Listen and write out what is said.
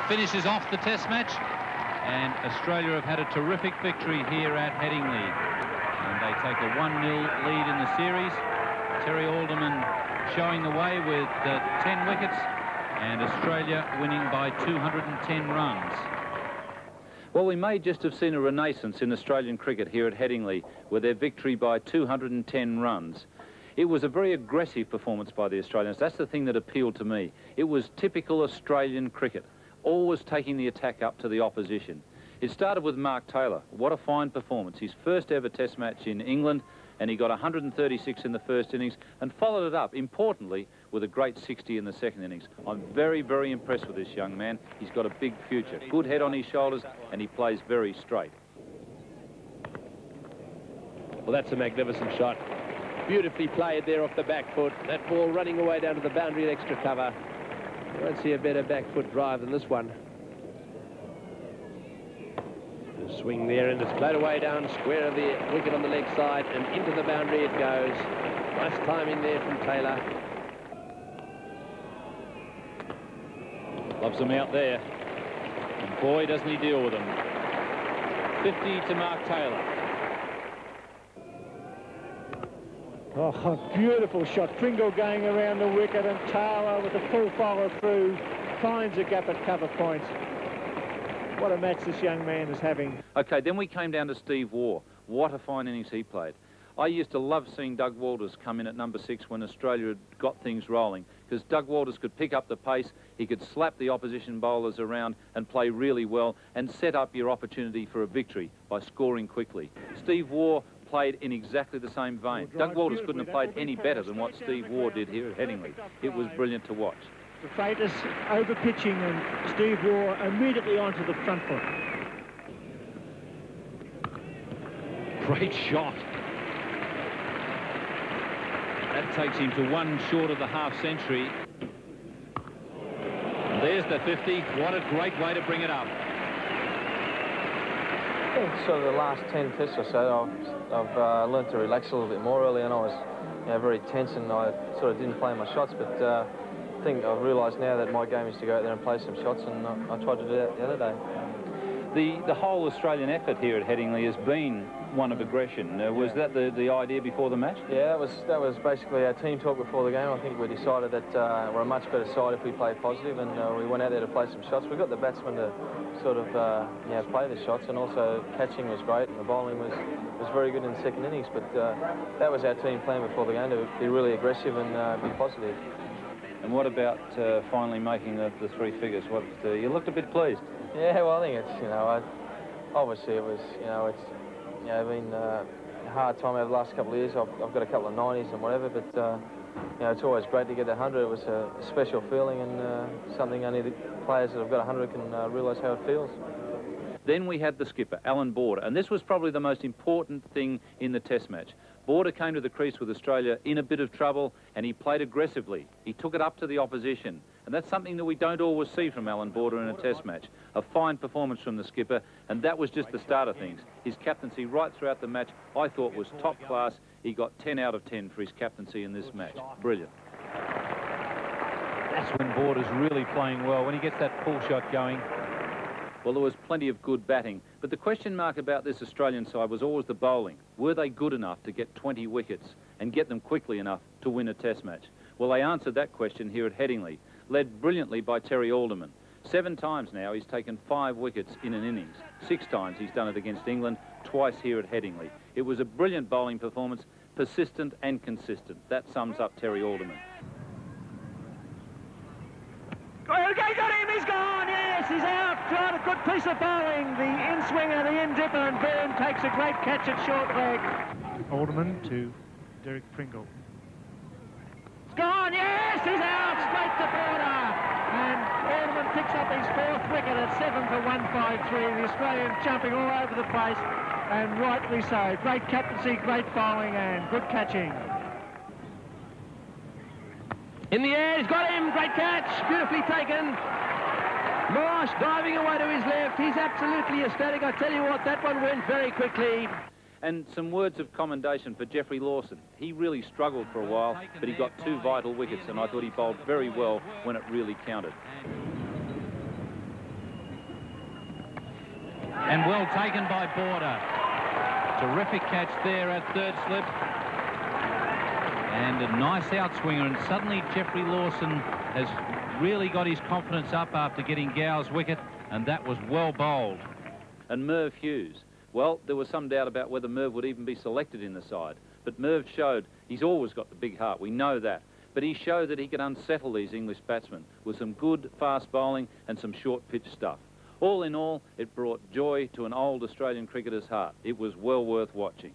finishes off the Test match, and Australia have had a terrific victory here at Headingley. And they take a 1-0 lead in the series. Terry Alderman showing the way with 10 wickets, and Australia winning by 210 runs. Well, we may just have seen a renaissance in Australian cricket here at Headingley with their victory by 210 runs. It was a very aggressive performance by the Australians. That's the thing that appealed to me. It was typical Australian cricket, always taking the attack up to the opposition. It started with Mark Taylor. What a fine performance. His first ever Test match in England, and he got 136 in the first innings and followed it up, importantly, with a great 60 in the second innings. I'm very, very impressed with this young man. He's got a big future. Good head on his shoulders, and he plays very straight. Well, that's a magnificent shot. Beautifully played there off the back foot. That ball running away down to the boundary at extra cover. You won't see a better back foot drive than this one. The swing there, and it's played away down square of the wicket on the leg side, and into the boundary it goes. Nice timing there from Taylor. Loves them out there, and boy, doesn't he deal with them. 50 to Mark Taylor. Oh, beautiful shot. Pringle going around the wicket, and Taylor with a full follow through finds a gap at cover points. What a match this young man is having. OK, then we came down to Steve Waugh. What a fine innings he played. I used to love seeing Doug Walters come in at number 6 when Australia had got things rolling, because Doug Walters could pick up the pace, he could slap the opposition bowlers around and play really well and set up your opportunity for a victory by scoring quickly. Steve Waugh played in exactly the same vein. Doug Walters couldn't have played any better than what Steve Waugh did here at Headingley. It was brilliant to watch. The Freitas over pitching, and Steve Waugh immediately onto the front foot. Great shot. That takes him to 1 short of the half-century. There's the 50. What a great way to bring it up. I think sort of the last 10 tests or so, I've learned to relax a little bit more early, and I was very tense, and I sort of didn't play my shots, but I think I've realised now that my game is to go out there and play some shots, and I tried to do that the other day. The whole Australian effort here at Headingley has been one of aggression. Was that the idea before the match? Yeah, that was basically our team talk before the game. I think we decided that we're a much better side if we play positive, and we went out there to play some shots. We got the batsmen to sort of play the shots, and also catching was great, and the bowling was very good in the second innings. But that was our team plan before the game, to be really aggressive and be positive. And what about finally making the 3 figures? You looked a bit pleased. Yeah, well, I think it's, obviously it was, it's, been a hard time over the last couple of years. I've got a couple of 90s and whatever, but, it's always great to get that 100. It was a special feeling, and something only the players that have got 100 can realise how it feels. Then we had the skipper, Alan Border, and this was probably the most important thing in the Test match. Border came to the crease with Australia in a bit of trouble, and he played aggressively. He took it up to the opposition, and that's something that we don't always see from Alan Border in a Test match. A fine performance from the skipper, and that was just the start of things. His captaincy right throughout the match, I thought, was top class. He got 10 out of 10 for his captaincy in this match. Brilliant. That's when Border's really playing well, when he gets that pull shot going. Well, there was plenty of good batting, but the question mark about this Australian side was always the bowling. Were they good enough to get 20 wickets and get them quickly enough to win a Test match? Well, they answered that question here at Headingley, led brilliantly by Terry Alderman. 7 times now he's taken 5 wickets in an innings. 6 times he's done it against England, twice here at Headingley. It was a brilliant bowling performance, persistent and consistent. That sums up Terry Alderman. Oh, they got him, he's gone, yes, he's out. Got a good piece of bowling, the in-swinger, the in-dipper, and Byrne takes a great catch at short leg. Alderman to Derek Pringle. It's gone, yes, he's out, straight to Border. And Alderman picks up his 4th wicket at 7 for 153. The Australians jumping all over the place, and rightly so. Great captaincy, great bowling, and good catching. In the air, he's got him, great catch, beautifully taken. Marsh diving away to his left, he's absolutely ecstatic. I tell you what, that one went very quickly. And some words of commendation for Geoffrey Lawson. He really struggled for a while, but he got 2 vital wickets, and I thought he bowled very well when it really counted. And well taken by Border. Terrific catch there at third slip. And a nice outswinger, and suddenly Jeffrey Lawson has really got his confidence up after getting Gow's wicket, and that was well bowled. And Merv Hughes. Well, there was some doubt about whether Merv would even be selected in the side, but Merv showed he's always got the big heart, we know that, but he showed that he could unsettle these English batsmen with some good fast bowling and some short pitch stuff. All in all, it brought joy to an old Australian cricketer's heart. It was well worth watching.